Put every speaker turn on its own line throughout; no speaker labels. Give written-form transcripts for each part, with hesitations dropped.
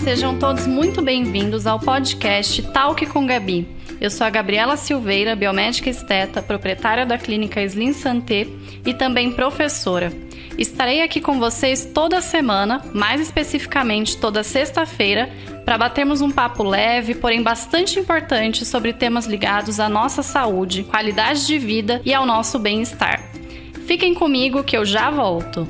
Sejam todos muito bem-vindos ao podcast Talk com Gabi. Eu sou a Gabriela Silveira, biomédica esteta, proprietária da clínica Slim Santé e também professora. Estarei aqui com vocês toda semana, mais especificamente toda sexta-feira, para batermos um papo leve, porém bastante importante sobre temas ligados à nossa saúde, qualidade de vida e ao nosso bem-estar. Fiquem comigo que eu já volto.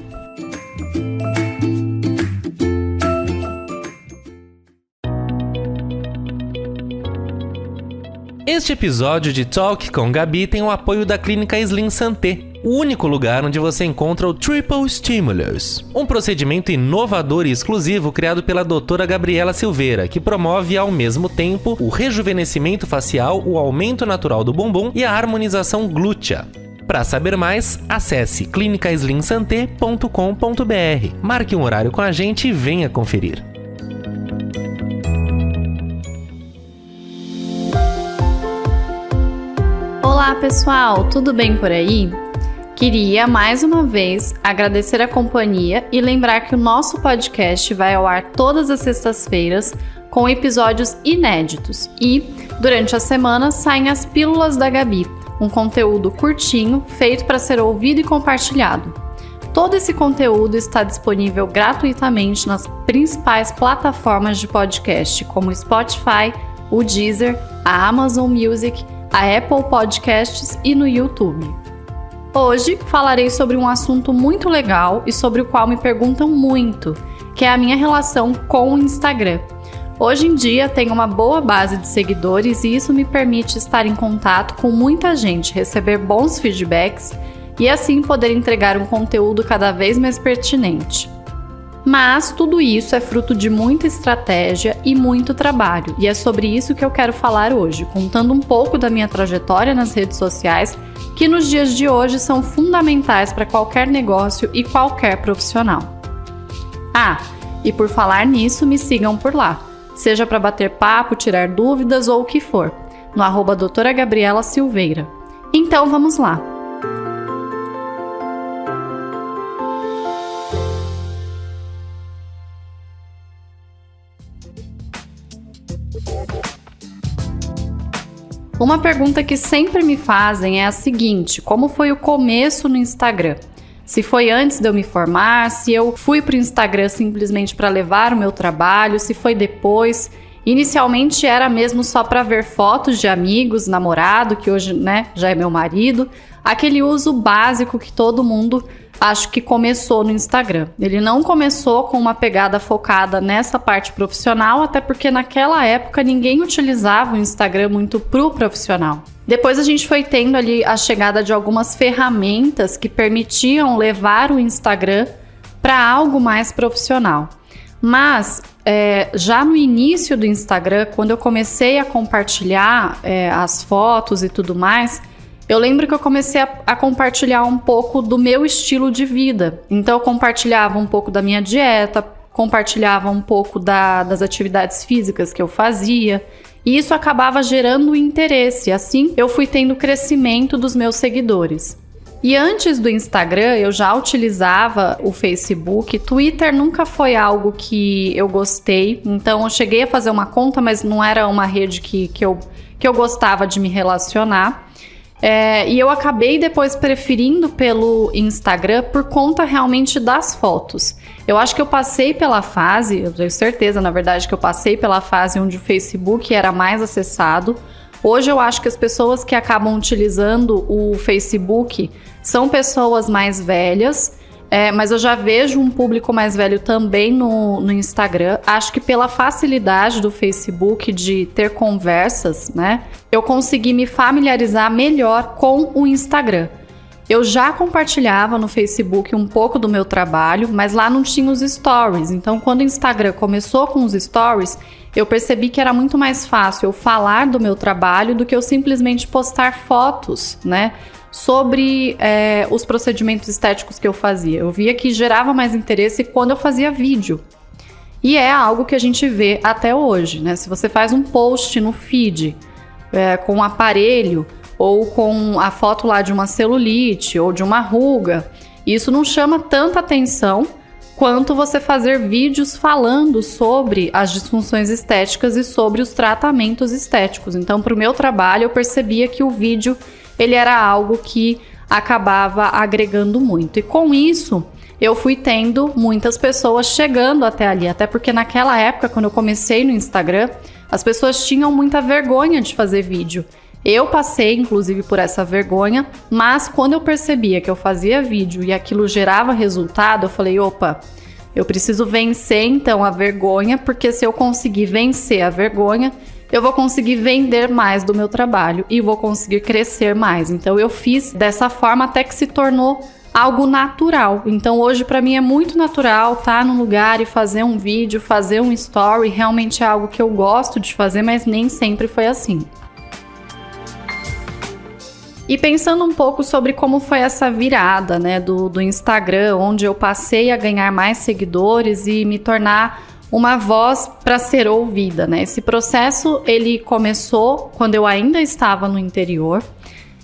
Este episódio de Talk com Gabi tem o apoio da clínica Slim Santé, o único lugar onde você encontra o Triple Stimulus, um procedimento inovador e exclusivo criado pela doutora Gabriela Silveira, que promove ao mesmo tempo o rejuvenescimento facial, o aumento natural do bumbum e a harmonização glútea. Para saber mais, acesse clinicaslimsanté.com.br. Marque um horário com a gente e venha conferir.
Olá pessoal, tudo bem por aí? Queria mais uma vez agradecer a companhia e lembrar que o nosso podcast vai ao ar todas as sextas-feiras com episódios inéditos e, durante a semana, saem as Pílulas da Gabi, um conteúdo curtinho feito para ser ouvido e compartilhado. Todo esse conteúdo está disponível gratuitamente nas principais plataformas de podcast, como o Spotify, o Deezer, a Amazon Music, a Apple Podcasts e no YouTube. Hoje falarei sobre um assunto muito legal e sobre o qual me perguntam muito, que é a minha relação com o Instagram. Hoje em dia tenho uma boa base de seguidores e isso me permite estar em contato com muita gente, receber bons feedbacks e assim poder entregar um conteúdo cada vez mais pertinente. Mas tudo isso é fruto de muita estratégia e muito trabalho, e é sobre isso que eu quero falar hoje, contando um pouco da minha trajetória nas redes sociais, que nos dias de hoje são fundamentais para qualquer negócio e qualquer profissional. E por falar nisso, me sigam por lá, seja para bater papo, tirar dúvidas ou o que for, no @doutora Gabriela Silveira. Então vamos lá! Uma pergunta que sempre me fazem é a seguinte: como foi o começo no Instagram? Se foi antes de eu me formar, se eu fui para o Instagram simplesmente para levar o meu trabalho, se foi depois. Inicialmente era mesmo só para ver fotos de amigos, namorado, que hoje, já é meu marido. Aquele uso básico que todo mundo acho que começou no Instagram. Ele não começou com uma pegada focada nessa parte profissional, até porque naquela época ninguém utilizava o Instagram muito pro profissional. Depois a gente foi tendo ali a chegada de algumas ferramentas que permitiam levar o Instagram para algo mais profissional. Mas já no início do Instagram, quando eu comecei a compartilhar as fotos e tudo mais, eu lembro que eu comecei a compartilhar um pouco do meu estilo de vida. Então eu compartilhava um pouco da minha dieta, compartilhava um pouco das atividades físicas que eu fazia. E isso acabava gerando interesse. Assim eu fui tendo crescimento dos meus seguidores. E antes do Instagram eu já utilizava o Facebook. Twitter nunca foi algo que eu gostei. Então eu cheguei a fazer uma conta, mas não era uma rede que eu gostava de me relacionar. E eu acabei depois preferindo pelo Instagram por conta realmente das fotos. Eu acho que eu passei pela fase, eu tenho certeza, na verdade, que eu passei pela fase onde o Facebook era mais acessado. Hoje eu acho que as pessoas que acabam utilizando o Facebook são pessoas mais velhas, mas eu já vejo um público mais velho também no Instagram. Acho que pela facilidade do Facebook de ter conversas, eu consegui me familiarizar melhor com o Instagram. Eu já compartilhava no Facebook um pouco do meu trabalho, mas lá não tinha os stories. Então, quando o Instagram começou com os stories, eu percebi que era muito mais fácil eu falar do meu trabalho do que eu simplesmente postar fotos, sobre os procedimentos estéticos que eu fazia. Eu via que gerava mais interesse quando eu fazia vídeo. E é algo que a gente vê até hoje, Se você faz um post no feed com um aparelho ou com a foto lá de uma celulite ou de uma ruga, isso não chama tanta atenção quanto você fazer vídeos falando sobre as disfunções estéticas e sobre os tratamentos estéticos. Então, para o meu trabalho, eu percebia que o vídeo ele era algo que acabava agregando muito. E com isso, eu fui tendo muitas pessoas chegando até ali, até porque naquela época, quando eu comecei no Instagram, as pessoas tinham muita vergonha de fazer vídeo. Eu passei, inclusive, por essa vergonha, mas quando eu percebia que eu fazia vídeo e aquilo gerava resultado, eu falei, opa, eu preciso vencer então a vergonha, porque se eu conseguir vencer a vergonha, eu vou conseguir vender mais do meu trabalho e vou conseguir crescer mais. Então eu fiz dessa forma até que se tornou algo natural. Então hoje para mim é muito natural estar no lugar e fazer um vídeo, fazer um story, realmente é algo que eu gosto de fazer, mas nem sempre foi assim. E pensando um pouco sobre como foi essa virada, né, do Instagram, onde eu passei a ganhar mais seguidores e me tornar uma voz para ser ouvida, né? Esse processo, ele começou quando eu ainda estava no interior.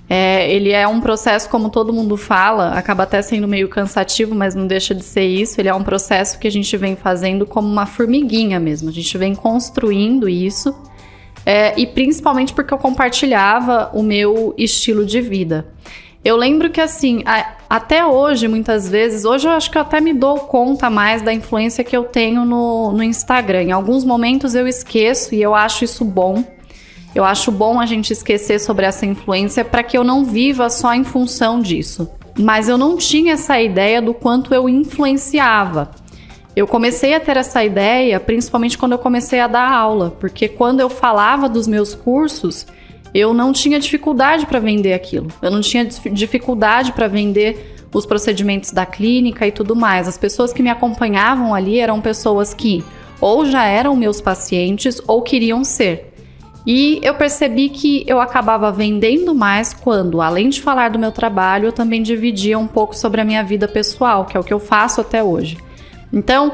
Ele é um processo, como todo mundo fala, acaba até sendo meio cansativo, mas não deixa de ser isso. Ele é um processo que a gente vem fazendo como uma formiguinha mesmo. A gente vem construindo isso, e principalmente porque eu compartilhava o meu estilo de vida. Eu lembro que, assim, até hoje, muitas vezes, hoje eu acho que eu até me dou conta mais da influência que eu tenho no Instagram. Em alguns momentos eu esqueço e eu acho isso bom. Eu acho bom a gente esquecer sobre essa influência para que eu não viva só em função disso. Mas eu não tinha essa ideia do quanto eu influenciava. Eu comecei a ter essa ideia principalmente quando eu comecei a dar aula, porque quando eu falava dos meus cursos, eu não tinha dificuldade para vender aquilo. Eu não tinha dificuldade para vender os procedimentos da clínica e tudo mais. As pessoas que me acompanhavam ali eram pessoas que ou já eram meus pacientes ou queriam ser. E eu percebi que eu acabava vendendo mais quando, além de falar do meu trabalho, eu também dividia um pouco sobre a minha vida pessoal, que é o que eu faço até hoje. Então,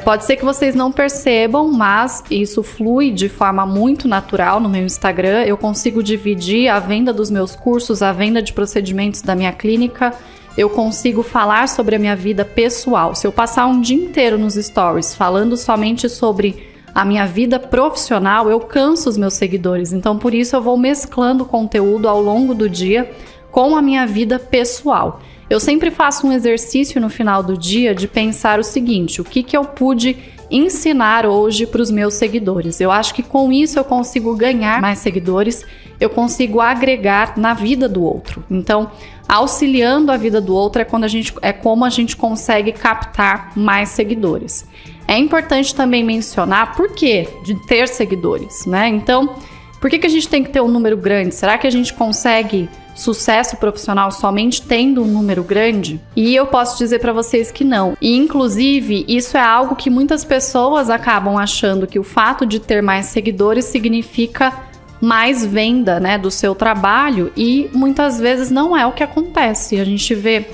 pode ser que vocês não percebam, mas isso flui de forma muito natural no meu Instagram. Eu consigo dividir a venda dos meus cursos, a venda de procedimentos da minha clínica. Eu consigo falar sobre a minha vida pessoal. Se eu passar um dia inteiro nos stories falando somente sobre a minha vida profissional, eu canso os meus seguidores. Então, por isso, eu vou mesclando conteúdo ao longo do dia com a minha vida pessoal. Eu sempre faço um exercício no final do dia de pensar o seguinte: o que eu pude ensinar hoje para os meus seguidores? Eu acho que com isso eu consigo ganhar mais seguidores, eu consigo agregar na vida do outro. Então, auxiliando a vida do outro é como a gente consegue captar mais seguidores. É importante também mencionar por que de ter seguidores, né? Então, por que a gente tem que ter um número grande? Será que a gente consegue sucesso profissional somente tendo um número grande? E eu posso dizer para vocês que não. E inclusive, isso é algo que muitas pessoas acabam achando que o fato de ter mais seguidores significa mais venda, né, do seu trabalho, e muitas vezes não é o que acontece. A gente vê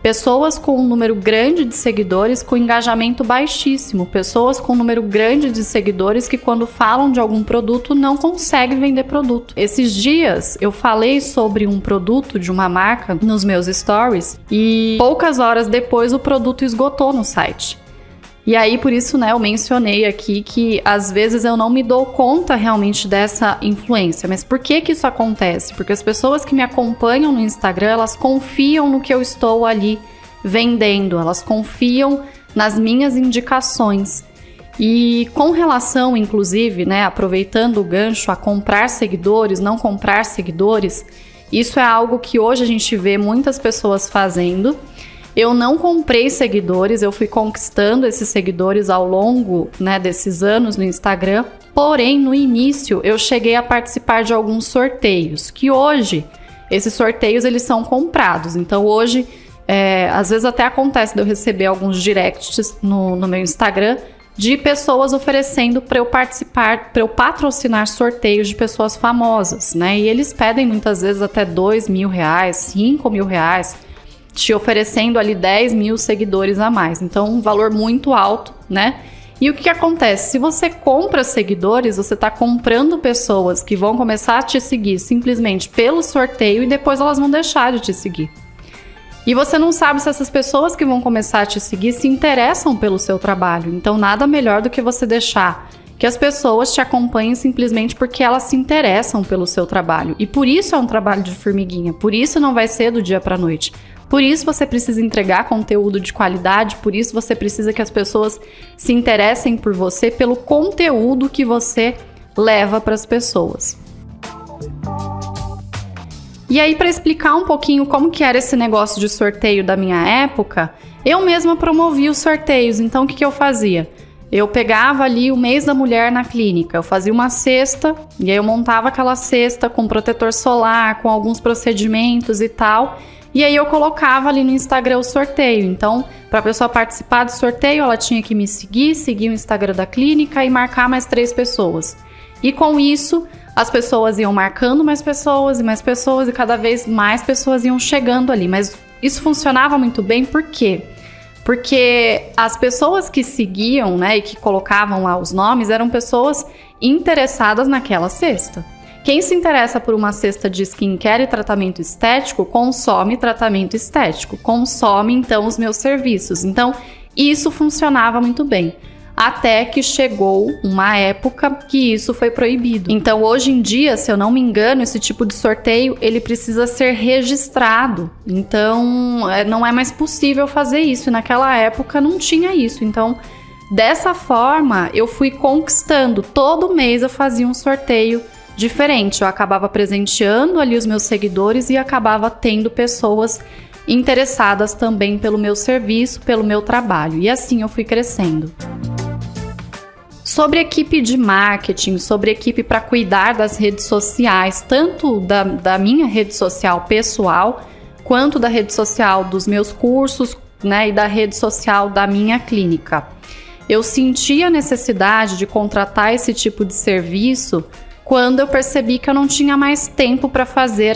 pessoas com um número grande de seguidores com engajamento baixíssimo, pessoas com um número grande de seguidores que quando falam de algum produto não conseguem vender produto. Esses dias eu falei sobre um produto de uma marca nos meus stories e poucas horas depois o produto esgotou no site. E aí, por isso, né, eu mencionei aqui que às vezes eu não me dou conta realmente dessa influência. Mas por que isso acontece? Porque as pessoas que me acompanham no Instagram, elas confiam no que eu estou ali vendendo, elas confiam nas minhas indicações. E com relação, inclusive, né, aproveitando o gancho a comprar seguidores, não comprar seguidores, isso é algo que hoje a gente vê muitas pessoas fazendo. Eu não comprei seguidores, eu fui conquistando esses seguidores ao longo, né, desses anos no Instagram. Porém, no início, eu cheguei a participar de alguns sorteios, que hoje, esses sorteios, eles são comprados. Então, hoje, às vezes até acontece de eu receber alguns directs no meu Instagram de pessoas oferecendo para eu participar, para eu patrocinar sorteios de pessoas famosas, né? E eles pedem muitas vezes até R$2.000, R$5.000, te oferecendo ali 10 mil seguidores a mais. Então, um valor muito alto, né? E o que acontece? Se você compra seguidores, você está comprando pessoas que vão começar a te seguir simplesmente pelo sorteio e depois elas vão deixar de te seguir. E você não sabe se essas pessoas que vão começar a te seguir se interessam pelo seu trabalho. Então, nada melhor do que você deixar que as pessoas te acompanhem simplesmente porque elas se interessam pelo seu trabalho. E por isso é um trabalho de formiguinha, por isso não vai ser do dia para a noite. Por isso você precisa entregar conteúdo de qualidade, por isso você precisa que as pessoas se interessem por você, pelo conteúdo que você leva para as pessoas. E aí, para explicar um pouquinho como que era esse negócio de sorteio da minha época, eu mesma promovia os sorteios. Então, o que eu fazia? Eu pegava ali o mês da mulher na clínica, eu fazia uma cesta, e aí eu montava aquela cesta com protetor solar, com alguns procedimentos e tal, e aí eu colocava ali no Instagram o sorteio. Então, para a pessoa participar do sorteio, ela tinha que me seguir o Instagram da clínica e marcar mais 3 pessoas. E com isso, as pessoas iam marcando mais pessoas e cada vez mais pessoas iam chegando ali. Mas isso funcionava muito bem, por quê? Porque as pessoas que seguiam, né, e que colocavam lá os nomes eram pessoas interessadas naquela cesta. Quem se interessa por uma cesta de skincare e tratamento estético, consome tratamento estético, consome então os meus serviços. Então, isso funcionava muito bem. Até que chegou uma época que isso foi proibido. Então, hoje em dia, se eu não me engano, esse tipo de sorteio, ele precisa ser registrado. Então, não é mais possível fazer isso. E naquela época não tinha isso. Então, dessa forma, eu fui conquistando. Todo mês eu fazia um sorteio diferente. Eu acabava presenteando ali os meus seguidores e acabava tendo pessoas interessadas também pelo meu serviço, pelo meu trabalho. E assim eu fui crescendo. Sobre equipe de marketing, sobre equipe para cuidar das redes sociais, tanto da minha rede social pessoal, quanto da rede social dos meus cursos, né, e da rede social da minha clínica. Eu senti a necessidade de contratar esse tipo de serviço quando eu percebi que eu não tinha mais tempo para fazer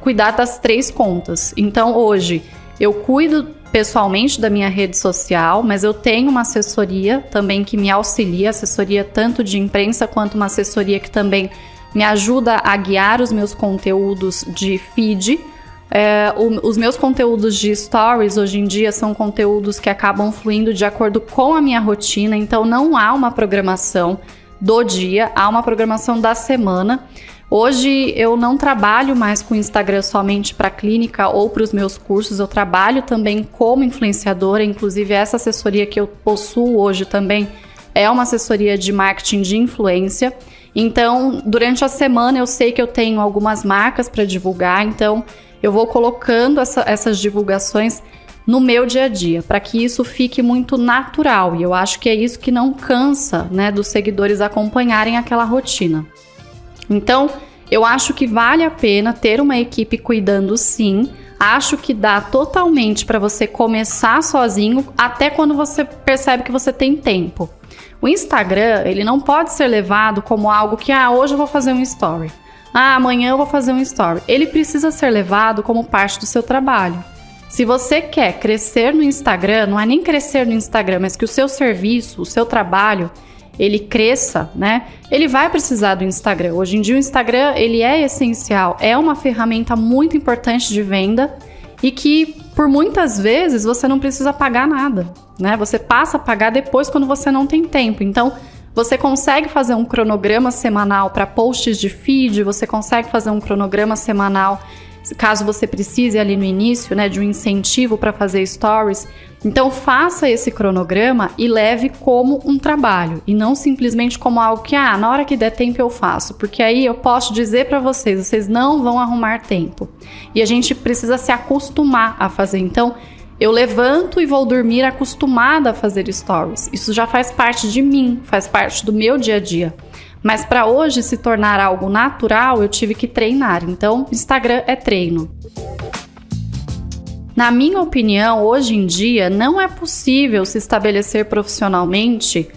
cuidar das 3 contas. Então, hoje, eu cuido pessoalmente da minha rede social, mas eu tenho uma assessoria também que me auxilia, assessoria tanto de imprensa quanto uma assessoria que também me ajuda a guiar os meus conteúdos de feed. Os meus conteúdos de stories hoje em dia são conteúdos que acabam fluindo de acordo com a minha rotina, então não há uma programação do dia, há uma programação da semana. Hoje eu não trabalho mais com Instagram somente para a clínica ou para os meus cursos, eu trabalho também como influenciadora, inclusive essa assessoria que eu possuo hoje também é uma assessoria de marketing de influência. Então, durante a semana eu sei que eu tenho algumas marcas para divulgar, então eu vou colocando essas divulgações no meu dia a dia, para que isso fique muito natural, e eu acho que é isso que não cansa, né, dos seguidores acompanharem aquela rotina. Então, eu acho que vale a pena ter uma equipe cuidando, sim. Acho que dá totalmente para você começar sozinho até quando você percebe que você tem tempo. O Instagram, ele não pode ser levado como algo que, hoje eu vou fazer um story. Amanhã eu vou fazer um story. Ele precisa ser levado como parte do seu trabalho. Se você quer crescer no Instagram, não é nem crescer no Instagram, mas que o seu serviço, o seu trabalho, ele cresça, né? Ele vai precisar do Instagram. Hoje em dia o Instagram, ele é essencial, é uma ferramenta muito importante de venda e que, por muitas vezes, você não precisa pagar nada, né? Você passa a pagar depois quando você não tem tempo. Então, você consegue fazer um cronograma semanal para posts de feed, você consegue fazer um cronograma semanal caso você precise ali no início, né, de um incentivo para fazer stories. Então faça esse cronograma e leve como um trabalho e não simplesmente como algo que, na hora que der tempo eu faço, porque aí eu posso dizer para vocês não vão arrumar tempo. E a gente precisa se acostumar a fazer. Então eu levanto e vou dormir acostumada a fazer stories. Isso já faz parte de mim, faz parte do meu dia a dia. Mas para hoje se tornar algo natural, eu tive que treinar. Então, Instagram é treino. Na minha opinião, hoje em dia, não é possível se estabelecer profissionalmente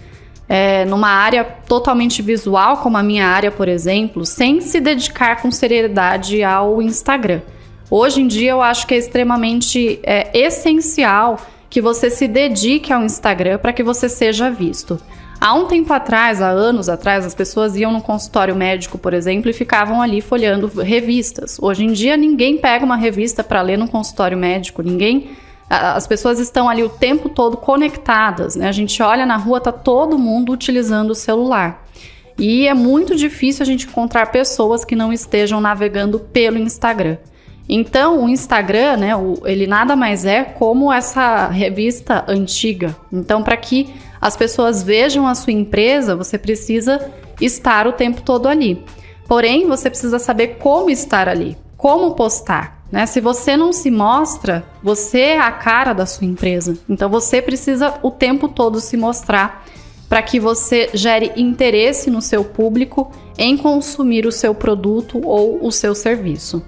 numa área totalmente visual, como a minha área, por exemplo, sem se dedicar com seriedade ao Instagram. Hoje em dia, eu acho que é extremamente essencial que você se dedique ao Instagram para que você seja visto. Há um tempo atrás, há anos atrás, as pessoas iam no consultório médico, por exemplo, e ficavam ali folheando revistas. Hoje em dia, ninguém pega uma revista para ler no consultório médico, as pessoas estão ali o tempo todo conectadas, né? A gente olha na rua, tá todo mundo utilizando o celular. E é muito difícil a gente encontrar pessoas que não estejam navegando pelo Instagram. Então, o Instagram, né, ele nada mais é como essa revista antiga. Então, para que as pessoas vejam a sua empresa, você precisa estar o tempo todo ali. Porém, você precisa saber como estar ali, como postar, né? Se você não se mostra, você é a cara da sua empresa. Então, você precisa o tempo todo se mostrar para que você gere interesse no seu público em consumir o seu produto ou o seu serviço.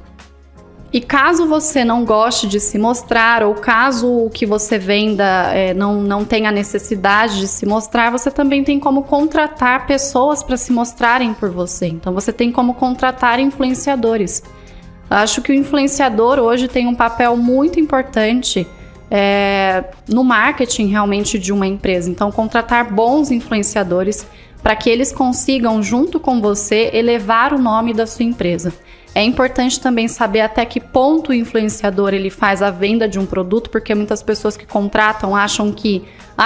E caso você não goste de se mostrar, ou caso o que você venda não tenha necessidade de se mostrar, você também tem como contratar pessoas para se mostrarem por você. Então você tem como contratar influenciadores. Acho que o influenciador hoje tem um papel muito importante no marketing realmente de uma empresa. Então contratar bons influenciadores para que eles consigam, junto com você, elevar o nome da sua empresa. É importante também saber até que ponto o influenciador ele faz a venda de um produto, porque muitas pessoas que contratam acham que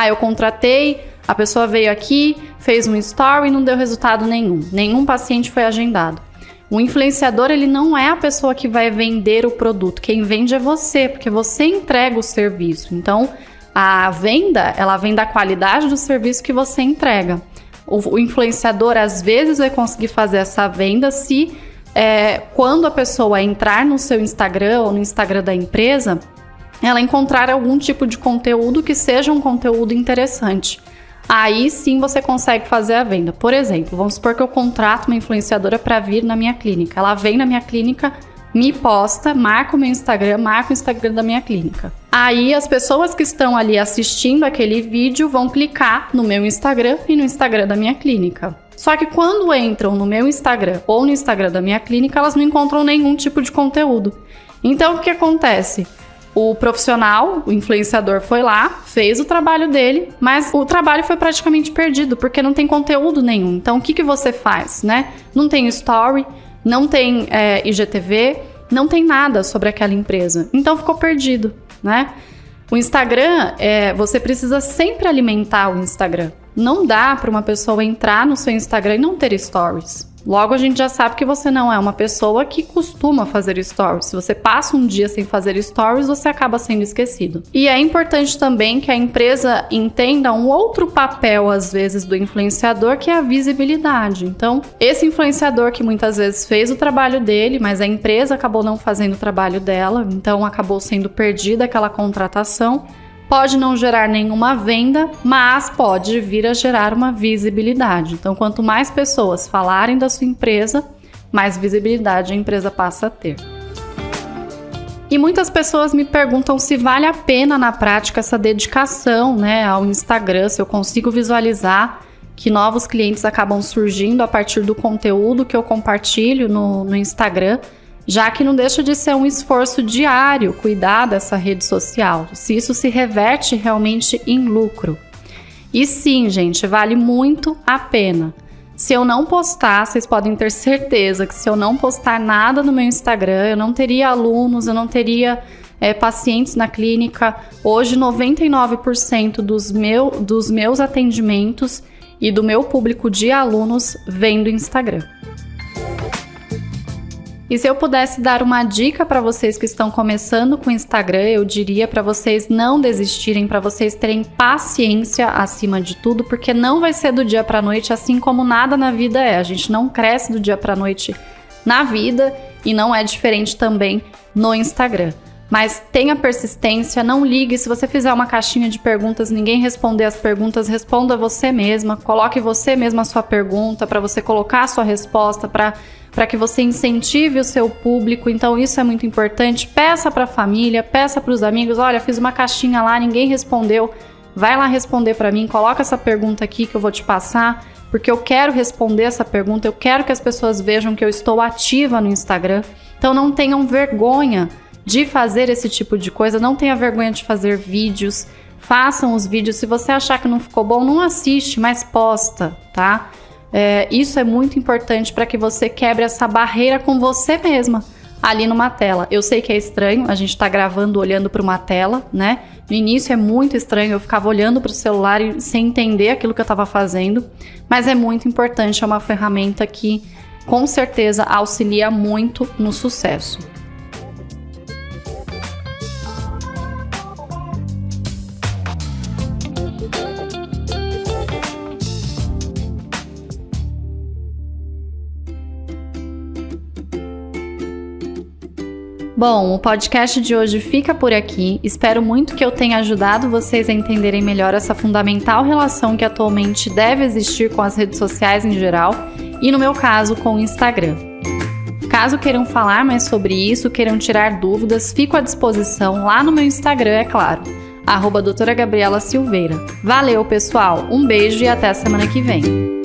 eu contratei, a pessoa veio aqui, fez um story e não deu resultado nenhum paciente foi agendado. O influenciador ele não é a pessoa que vai vender o produto, quem vende é você, porque você entrega o serviço. Então a venda, ela vem da qualidade do serviço que você entrega. O influenciador às vezes vai conseguir fazer essa venda se quando a pessoa entrar no seu Instagram ou no Instagram da empresa, ela encontrar algum tipo de conteúdo que seja um conteúdo interessante. Aí sim você consegue fazer a venda. Por exemplo, vamos supor que eu contrato uma influenciadora para vir na minha clínica. Ela vem na minha clínica, me posta, marca o meu Instagram, marca o Instagram da minha clínica. Aí as pessoas que estão ali assistindo aquele vídeo vão clicar no meu Instagram e no Instagram da minha clínica. Só que quando entram no meu Instagram ou no Instagram da minha clínica, elas não encontram nenhum tipo de conteúdo. Então, o que acontece? O profissional, o influenciador foi lá, fez o trabalho dele, mas o trabalho foi praticamente perdido, porque não tem conteúdo nenhum. Então, o que você faz, né? Não tem story, não tem IGTV, não tem nada sobre aquela empresa. Então, ficou perdido, né? O Instagram, você precisa sempre alimentar o Instagram. Não dá para uma pessoa entrar no seu Instagram e não ter stories. Logo, a gente já sabe que você não é uma pessoa que costuma fazer stories. Se você passa um dia sem fazer stories, você acaba sendo esquecido. E é importante também que a empresa entenda um outro papel, às vezes, do influenciador, que é a visibilidade. Então, esse influenciador que muitas vezes fez o trabalho dele, mas a empresa acabou não fazendo o trabalho dela, então acabou sendo perdida aquela contratação. Pode não gerar nenhuma venda, mas pode vir a gerar uma visibilidade. Então, quanto mais pessoas falarem da sua empresa, mais visibilidade a empresa passa a ter. E muitas pessoas me perguntam se vale a pena na prática essa dedicação, né, ao Instagram, se eu consigo visualizar que novos clientes acabam surgindo a partir do conteúdo que eu compartilho no Instagram, já que não deixa de ser um esforço diário cuidar dessa rede social, se isso se reverte realmente em lucro. E sim, gente, vale muito a pena. Se eu não postar, vocês podem ter certeza que se eu não postar nada no meu Instagram, eu não teria alunos, eu não teria pacientes na clínica. Hoje, 99% dos meus atendimentos e do meu público de alunos vem do Instagram. E se eu pudesse dar uma dica para vocês que estão começando com o Instagram, eu diria para vocês não desistirem, para vocês terem paciência acima de tudo, porque não vai ser do dia para a noite, assim como nada na vida é. A gente não cresce do dia para a noite na vida e não é diferente também no Instagram. Mas tenha persistência, não ligue. Se você fizer uma caixinha de perguntas, ninguém responder as perguntas, responda você mesma. Coloque você mesma a sua pergunta para você colocar a sua resposta, para que você incentive o seu público. Então isso é muito importante. Peça para a família, peça para os amigos. Olha, fiz uma caixinha lá, ninguém respondeu. Vai lá responder para mim, coloca essa pergunta aqui que eu vou te passar, porque eu quero responder essa pergunta, eu quero que as pessoas vejam que eu estou ativa no Instagram. Então não tenham vergonha de fazer esse tipo de coisa, não tenha vergonha de fazer vídeos, façam os vídeos. Se você achar que não ficou bom, não assiste, mas posta, tá? Isso é muito importante para que você quebre essa barreira com você mesma ali numa tela. Eu sei que é estranho, a gente tá gravando olhando para uma tela, né? No início é muito estranho, eu ficava olhando para o celular e sem entender aquilo que eu estava fazendo, mas é muito importante, é uma ferramenta que com certeza auxilia muito no sucesso. Bom, o podcast de hoje fica por aqui. Espero muito que eu tenha ajudado vocês a entenderem melhor essa fundamental relação que atualmente deve existir com as redes sociais em geral e, no meu caso, com o Instagram. Caso queiram falar mais sobre isso, queiram tirar dúvidas, fico à disposição lá no meu Instagram, é claro, @doutora Gabriela Silveira. Valeu, pessoal! Um beijo e até a semana que vem!